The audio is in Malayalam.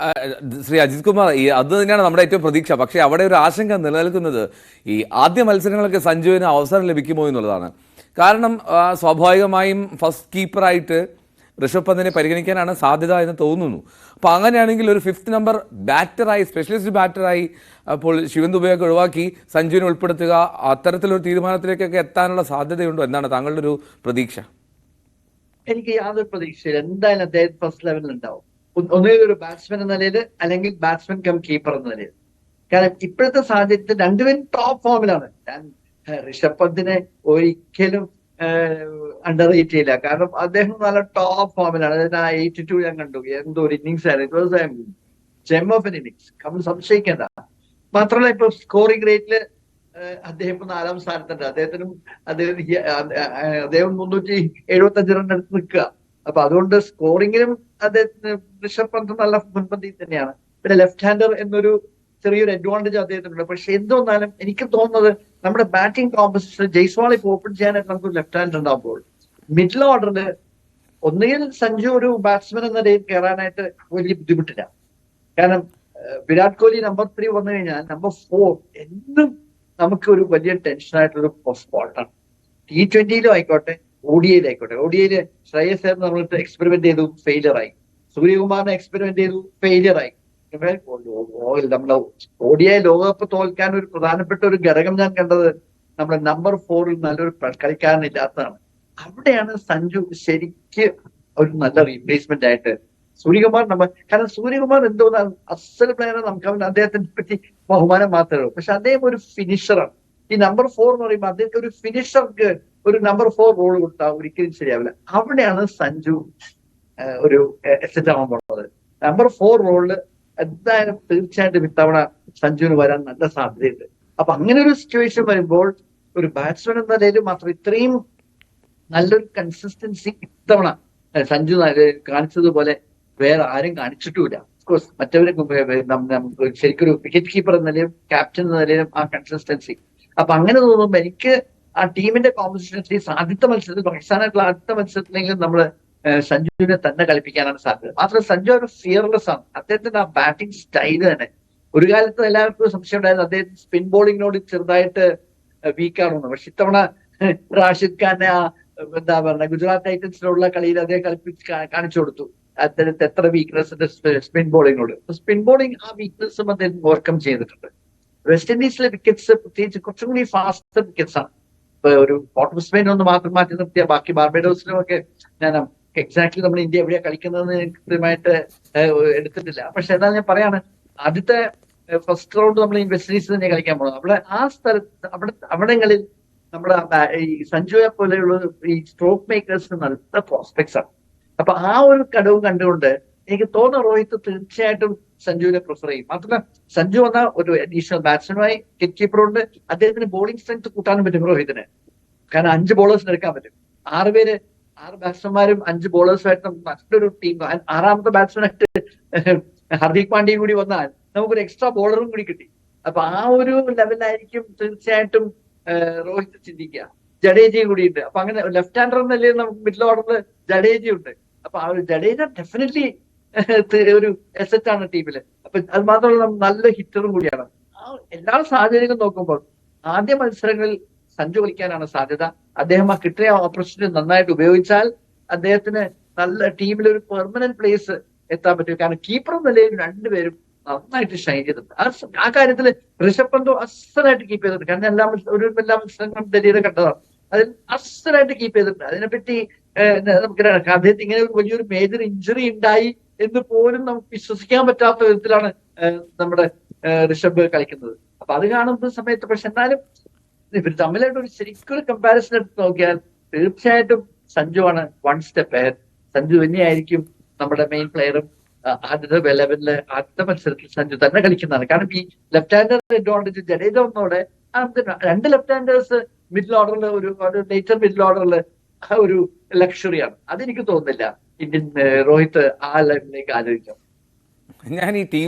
ആ, ശ്രീ അജിത് കുമാർ, അത് തന്നെയാണ് നമ്മുടെ ഏറ്റവും പ്രതീക്ഷ. പക്ഷേ അവിടെ ഒരു ആശങ്ക നിലനിൽക്കുന്നത് ഈ ആദ്യ മത്സരങ്ങളൊക്കെ സഞ്ജുവിന് അവസരം ലഭിക്കുമോ എന്നുള്ളതാണ്. കാരണം സ്വാഭാവികമായും ഫസ്റ്റ് കീപ്പറായിട്ട് ഋഷഭ് പന്തിനെ പരിഗണിക്കാനാണ് സാധ്യത എന്ന് തോന്നുന്നു. അപ്പോൾ അങ്ങനെയാണെങ്കിൽ ഒരു ഫിഫ്ത്ത് നമ്പർ ബാറ്ററായി, സ്പെഷ്യലിസ്റ്റ് ബാറ്ററായി അപ്പോൾ ശിവൻ ദുബെയൊക്കെ ഒഴിവാക്കി സഞ്ജുവിനെ ഉൾപ്പെടുത്തുക, അത്തരത്തിലൊരു തീരുമാനത്തിലേക്കൊക്കെ എത്താനുള്ള സാധ്യതയുണ്ടോ? എന്താണ് താങ്കളുടെ ഒരു പ്രതീക്ഷ? എനിക്ക് യാതൊരു പ്രതീക്ഷയില്ല. എന്തായാലും അദ്ദേഹം ഫസ്റ്റ് ലെവലിൽ ഉണ്ടാവും. ഒന്നുകിൽ ഒരു ബാറ്റ്സ്മാൻ എന്ന നിലയിൽ, അല്ലെങ്കിൽ ബാറ്റ്സ്മാൻ കം കീപ്പർ എന്ന നിലയിൽ. കാരണം ഇപ്പോഴത്തെ സാഹചര്യത്തിൽ രണ്ടുപേരും ടോപ്പ് ഫോമിലാണ്. ഞാൻ ഋഷഭ് പന്തിനെ ഒരിക്കലും അണ്ടർ റേറ്റ് ചെയ്യില്ല. കാരണം അദ്ദേഹം നല്ല ടോപ്പ് ഫോമിലാണ്. അതായത് ആ 82 ഞാൻ കണ്ടു, എന്തോ ഒരു ഇന്നിങ്സ് ആയിരുന്നു. It was gem of an innings, നമ്മൾ സംശയിക്കേണ്ട. മാത്രമല്ല ഇപ്പൊ സ്കോറിംഗ് റേറ്റില് അദ്ദേഹം ഇപ്പൊ 4ാം സ്ഥാനത്തുണ്ട്. അദ്ദേഹം 375 റൺ എടുത്ത് നിൽക്കുക. അപ്പൊ അതുകൊണ്ട് സ്കോറിങ്ങിലും അദ്ദേഹത്തിന് ഋഷഭ് പന്ത് നല്ല മുൻപന്തിയിൽ തന്നെയാണ്. പിന്നെ ലെഫ്റ്റ് ഹാൻഡർ എന്നൊരു ചെറിയൊരു അഡ്വാൻറ്റേജ് അദ്ദേഹത്തിനുണ്ട്. പക്ഷെ എന്തുവന്നാലും എനിക്ക് തോന്നുന്നത് നമ്മുടെ ബാറ്റിംഗ് കോമ്പസിഷൻ ജയ്സ്വാൾ ഇപ്പൊ ഓപ്പൺ ചെയ്യാനായിട്ട് നമുക്ക് ലെഫ്റ്റ് ഹാൻഡ് ഉണ്ടാകുമ്പോൾ മിഡിൽ ഓർഡറിൽ ഒന്നുകിൽ സഞ്ജു ഒരു ബാറ്റ്സ്മാൻ എന്ന നിലയിൽ കയറാനായിട്ട് വലിയ ബുദ്ധിമുട്ടില്ല. കാരണം വിരാട് കോഹ്ലി നമ്പർ 3 വന്നു കഴിഞ്ഞാൽ നമ്പർ 4 എന്നും നമുക്ക് ഒരു വലിയ ടെൻഷനായിട്ടുള്ള സ്പോട്ടാണ്. T20 ആയിക്കോട്ടെ, ODIയിലും ആയിക്കോട്ടെ. ODIയില് ശ്രേയസ് നമ്മൾ എക്സ്പെരിമെന്റ് ചെയ്തു, ഫെയിലിയർ ആയി. സൂര്യകുമാറിനെ എക്സ്പെരിമെന്റ് ചെയ്തു, ഫെയിലിയർ ആയി. നമ്മുടെ ODI ലോകകപ്പ് തോൽക്കാൻ ഒരു പ്രധാനപ്പെട്ട ഒരു ഘടകം ഞാൻ കണ്ടത് നമ്മുടെ നമ്പർ 4ൽ നല്ലൊരു കളിക്കാരനില്ലാത്തതാണ്. അവിടെയാണ് സഞ്ജു ശരിക്ക് ഒരു നല്ല റീപ്ലേസ്മെന്റ് ആയിട്ട് സൂര്യകുമാർ കാരണം സൂര്യകുമാർ എന്തുകൊണ്ടാണ് അസൽ പ്ലെയർ, നമുക്ക് അദ്ദേഹത്തിനെ പറ്റി ബഹുമാനം മാത്രമേ ഉള്ളൂ. പക്ഷെ അദ്ദേഹം ഒരു ഫിനിഷറാണ്. ഈ നമ്പർ 4 എന്ന് പറയുമ്പോൾ അദ്ദേഹത്തെ ഒരു ഫിനിഷർക്ക് ഒരു നമ്പർ 4 റോൾ കൊടുത്താൽ ഒരിക്കലും ശരിയാവില്ല. അവിടെയാണ് സഞ്ജു ഒരു എസെറ്റ് ആവാൻ പോകുന്നത്. നമ്പർ 4 റോളില് എന്തായാലും തീർച്ചയായിട്ടും ഇത്തവണ സഞ്ജുവിന് വരാൻ നല്ല സാധ്യതയുണ്ട്. അപ്പൊ അങ്ങനെ ഒരു സിറ്റുവേഷൻ വരുമ്പോൾ ഒരു ബാറ്റ്സ്മാൻ എന്ന നിലയിൽ മാത്രം ഇത്രയും നല്ലൊരു കൺസിസ്റ്റൻസി ഇത്തവണ സഞ്ജു കാണിച്ചതുപോലെ വേറെ ആരും കാണിച്ചിട്ടുമില്ല. ഓഫ്കോഴ്സ് മറ്റവരെ ശരിക്കൊരു വിക്കറ്റ് കീപ്പർ എന്ന നിലയിലും ക്യാപ്റ്റൻ എന്ന നിലയിലും ആ കൺസിസ്റ്റൻസി. അപ്പൊ അങ്ങനെ തോന്നുമ്പോൾ എനിക്ക് ആ ടീമിന്റെ കോമ്പസിഷൻ ആദ്യത്തെ മത്സരത്തിൽ, പാകിസ്ഥാനായിട്ടുള്ള ആദ്യത്തെ മത്സരത്തിലെങ്കിലും നമ്മള് സഞ്ജുവിനെ തന്നെ കളിപ്പിക്കാനാണ് സാധ്യത. മാത്രമല്ല സഞ്ജു ഒരു ഫിയർലെസ് ആണ്. അദ്ദേഹത്തിന്റെ ആ ബാറ്റിംഗ് സ്റ്റൈല് തന്നെ. ഒരു കാലത്ത് എല്ലാവർക്കും സംശയം ഉണ്ടായിരുന്നു അദ്ദേഹം സ്പിൻ ബോളിങ്ങിനോട് ചെറുതായിട്ട് വീക്കാണെന്ന്. പക്ഷെ ഇത്തവണ റാഷിദ് ഖാനെ ആ എന്താ പറയുക ഗുജറാത്ത് ടൈറ്റൻസിലുള്ള കളിയിൽ അദ്ദേഹം കാണിച്ചു കൊടുത്തു അദ്ദേഹത്തെ എത്ര വീക്ക്നെസ് സ്പിൻ ബോളിങ്ങിനോട്. സ്പിൻ ബോളിംഗ് ആ വീക്ക്നെസ്സും അദ്ദേഹം ഓവർകം ചെയ്തിട്ടുണ്ട്. വെസ്റ്റ് ഇൻഡീസിലെ വിക്കറ്റ്സ് പ്രത്യേകിച്ച് കുറച്ചും കൂടി ഫാസ്റ്റ് വിക്കറ്റ്സ് ആണ്. ഇപ്പൊ ഒരു പോർട്ട് സ്പെയിൻ ഒന്ന് മാത്രം മാറ്റി നിർത്തിയ ബാക്കി ബാർബേഡോസിലും ഒക്കെ ഞാൻ എക്സാക്ട്ലി നമ്മൾ ഇന്ത്യ എവിടെയാ കളിക്കുന്നതെന്ന് കൃത്യമായിട്ട് എടുത്തിട്ടില്ല. പക്ഷെ എന്നാൽ ഞാൻ പറയാണ്, ആദ്യത്തെ ഫസ്റ്റ് റൗണ്ട് നമ്മൾ ഈ വെസ്റ്റ് ഇൻഡീസ് തന്നെ കളിക്കാൻ പോകുന്നത്. അവിടെ ആ സ്ഥലത്ത് അവിടങ്ങളിൽ നമ്മുടെ ഈ സഞ്ജുയെ പോലെയുള്ള ഈ സ്ട്രോക്ക് മേക്കേഴ്സിന് നല്ല പ്രോസ്പെക്ട്സ് ആണ്. അപ്പൊ ആ ഒരു ഘടവും കണ്ടുകൊണ്ട് എനിക്ക് തോന്നുന്നു റോഹിത് തീർച്ചയായിട്ടും സഞ്ജുവിനെ പ്രിഫർ ചെയ്യും. മാത്രമല്ല സഞ്ജു വന്ന ഒരു അഡീഷണൽ ബാറ്റ്സ്മാനുമായി വിക്കറ്റ് കീപ്പറുണ്ട്. അദ്ദേഹത്തിന് ബോളിംഗ് സ്ട്രെങ്ത് കൂട്ടാനും പറ്റും റോഹിതിന്. കാരണം 5 ബോളേഴ്സിന് എടുക്കാൻ പറ്റും. 6 ബാറ്റ്സ്മാൻമാരും 5 ബോളേഴ്സുമായിട്ട് മറ്റൊരു ടീം 6ാമത്തെ ബാറ്റ്സ്മാനായിട്ട് ഹർദിക് പാണ്ഡ്യയും കൂടി വന്നാൽ നമുക്കൊരു എക്സ്ട്രാ ബോളറും കൂടി കിട്ടി. അപ്പൊ ആ ഒരു ലെവലായിരിക്കും തീർച്ചയായിട്ടും റോഹിത് ചിന്തിക്കുക. ജഡേജയും കൂടിയുണ്ട്. അപ്പൊ അങ്ങനെ ലെഫ്റ്റ് ഹാൻഡർ എന്നല്ലേ നമുക്ക് മിഡിൽ ഓർഡറിൽ ജഡേജയുണ്ട്. അപ്പൊ ആ ഒരു ജഡേജ ഡെഫിനറ്റ്ലി ഒരു എസെറ്റ് ആണ് ടീമില്. അപ്പൊ അത് മാത്രമല്ല നല്ല ഹിറ്ററും കൂടിയാണ്. ആ എല്ലാ സാഹചര്യങ്ങളും നോക്കുമ്പോൾ ആദ്യ മത്സരങ്ങളിൽ സഞ്ജു കളിക്കാനാണ് സാധ്യത. അദ്ദേഹം ആ കിട്ടിയ ഓപ്പർച്യൂണിറ്റി നന്നായിട്ട് ഉപയോഗിച്ചാൽ അദ്ദേഹത്തിന് നല്ല ടീമിൽ ഒരു പെർമനന്റ് പ്ലേസ് എത്താൻ പറ്റും. കാരണം കീപ്പർ എന്ന നിലയിൽ രണ്ടുപേരും നന്നായിട്ട് ഷൈൻ ചെയ്തിട്ടുണ്ട്. ആ കാര്യത്തിൽ ഋഷഭ് പന്ത് അസലായിട്ട് കീപ്പ് ചെയ്തിട്ടുണ്ട്. കാരണം എല്ലാ മത്സരങ്ങളും ഡൽഹിയുടെ കണ്ടതാണ്. അതിൽ അസലായിട്ട് കീപ്പ് ചെയ്തിട്ടുണ്ട്. അതിനെപ്പറ്റി നമുക്ക് അദ്ദേഹത്തിന് ഇങ്ങനെ ഒരു വലിയൊരു മേജർ ഇഞ്ചുറി ഉണ്ടായി എന്ന് പോലും നമുക്ക് വിശ്വസിക്കാൻ പറ്റാത്ത വിധത്തിലാണ് നമ്മുടെ ഋഷഭ് കളിക്കുന്നത്. അപ്പൊ അത് കാണുന്ന സമയത്ത് പക്ഷെ എന്നാലും ഇവർ തമ്മിലായിട്ട് ഒരു ശരിക്കൊരു കമ്പാരിസൺ എടുത്ത് നോക്കിയാൽ തീർച്ചയായിട്ടും സഞ്ജു ആണ് 1 സ്റ്റെപ്പ് അഹെഡ്. സഞ്ജു തന്നെയായിരിക്കും നമ്മുടെ മെയിൻ പ്ലെയറും. ആദ്യത്തെ 11-ല് ആദ്യത്തെ മത്സരത്തിൽ സഞ്ജു തന്നെ കളിക്കുന്നതാണ്. കാരണം ഈ ലെഫ്റ്റ് ഹാൻഡർ അഡ്വാൻറ്റേജ് ജഡേജ വന്നതോടെ നമുക്ക് 2 ലെഫ്റ്റ് ഹാൻഡേഴ്സ് മിഡിൽ ഓർഡറിൽ ഒരു ലേറ്റർ മിഡിൽ ഓർഡറിൽ ഒരു ലക്ഷറിയാണ്. അതെനിക്ക് തോന്നുന്നില്ല ഇന്ത്യൻ റോഹിത് ആ ലെവലിലേക്ക് ആലോചിക്കാം. ഞാൻ ഈ ടീം